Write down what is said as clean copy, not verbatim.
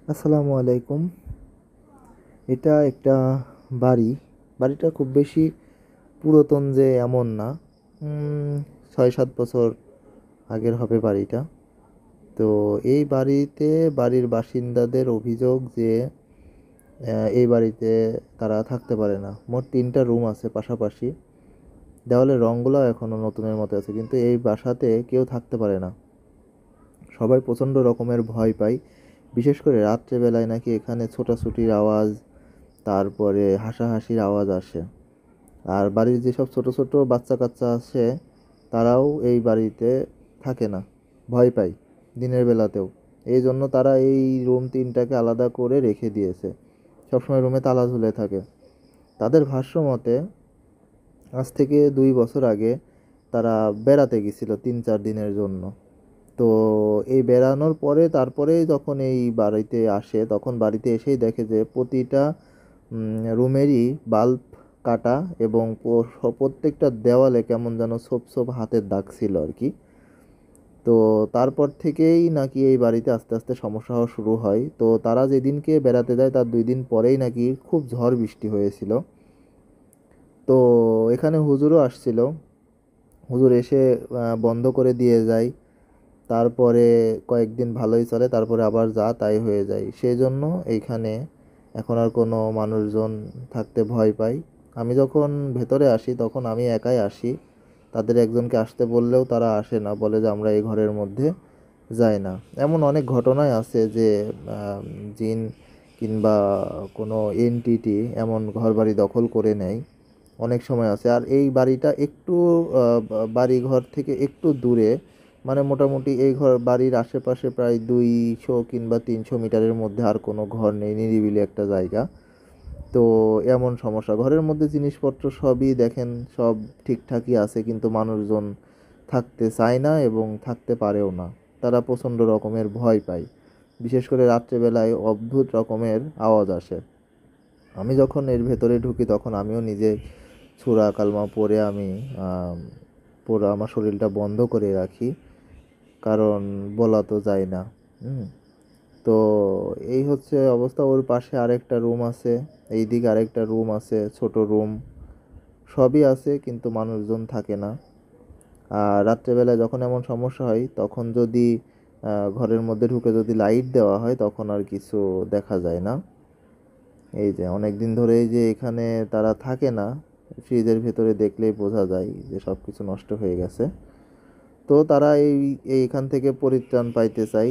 আসসালামু আলাইকুম। এটা একটা বাড়ি। বাড়িটা খুব বেশি পুরাতন যে এমন না। ৬-৭ বছর আগের হবে বাড়িটা। তো এই বাড়িতে বাড়ির বাসিন্দাদের অভিযোগ যে এই বাড়িতে তারা থাকতে পারে না। মোট ৩টা রুম আছে পাশাপাশি। দেওয়ালের রঙগুলো এখনও নতুনের মতো আছে, কিন্তু এই বাসাতে কেউ থাকতে পারে না। সবাই প্রচণ্ড রকমের ভয় পায়। বিশেষ করে রাত্রেবেলায় নাকি এখানে ছোটাছুটির আওয়াজ, তারপরে হাসাহাসির আওয়াজ আসে। আর বাড়ির যেসব ছোট ছোট বাচ্চা কাচ্চা আছে তারাও এই বাড়িতে থাকে না, ভয় পায় দিনের বেলাতেও। এই জন্য তারা এই রুম 3টাকে আলাদা করে রেখে দিয়েছে, সবসময় রুমে তালা ঝুলে থাকে। তাদের ভাষ্য মতে আজ থেকে 2 বছর আগে তারা বেড়াতে গেছিল 3-4 দিনের জন্য। তো এই বেড়ানোর পরে তারপরে যখন এই বাড়িতে আসে, তখন বাড়িতে এসেই দেখে যে প্রতিটা রুমেরই বাল্ব কাটা, এবং প্রত্যেকটা দেওয়ালে কেমন যেন ছোপ ছোপ হাতের দাগ ছিল আর কি। তো তারপর থেকেই নাকি এই বাড়িতে আস্তে আস্তে সমস্যা হওয়া শুরু হয়। তো তারা যেদিনকে বেড়াতে যায় তার 2 দিন পরেই নাকি খুব ঝড় বৃষ্টি হয়েছিল। তো এখানে হুজুরও আসছিল। হুজুর এসে বন্ধ করে দিয়ে যায়। তারপরে কয়েকদিন ভালোই চলে, তারপরে আবার যা তাই হয়ে যায়। সেই জন্য এইখানে এখন আর কোনো মানুষজন থাকতে ভয় পায়। আমি যখন ভেতরে আসি তখন আমি একাই আসি। তাদের একজনকে আসতে বললেও তারা আসে না, বলে যে আমরা এই ঘরের মধ্যে যাই না। এমন অনেক ঘটনাই আছে যে জিন কিংবা কোনো এনটিটি এমন ঘরবাড়ি দখল করে নেয়, অনেক সময় আছে। আর এই বাড়িটা একটু বাড়িঘর থেকে একটু দূরে, মানে মোটামুটি এই বাড়ির আশেপাশে প্রায় 200 কিংবা 300 মিটারের মধ্যে আর কোনো ঘর নেই, নিরিবিলি একটা জায়গা। তো এমন সমস্যা, ঘরের মধ্যে জিনিসপত্র সবই দেখেন সব ঠিকঠাকই আছে, কিন্তু মানুষজন থাকতে চায় না এবং থাকতে পারেও না। তারা প্রচণ্ড রকমের ভয় পায়। বিশেষ করে রাত্রেবেলায় অদ্ভুত রকমের আওয়াজ আসে। আমি যখন এর ভেতরে ঢুকি তখন আমিও নিজে সূরা কালমা পড়ে আমি পুরো আমার শরীরটা বন্ধ করে রাখি, কারণ বলা তো যায় না। হুম তো এই হচ্ছে অবস্থা। ওর পাশে আরেকটা রুম আছে, এইদিকে আরেকটা রুম আছে, ছোট রুম। সবই আছে কিন্তু মানুষজন থাকে না। আর রাত্রেবেলায় যখন এমন সমস্যা হয় তখন যদি ঘরের মধ্যে ঢুকে যদি লাইট দেওয়া হয় তখন আর কিছু দেখা যায় না। এই যে অনেক দিন ধরেই যে এখানে তারা থাকে না, ফ্রিজের ভেতরে দেখলেই বোঝা যায় যে সব কিছু নষ্ট হয়ে গেছে। তো তারা এইখান থেকে পরিত্রাণ পাইতে চাই।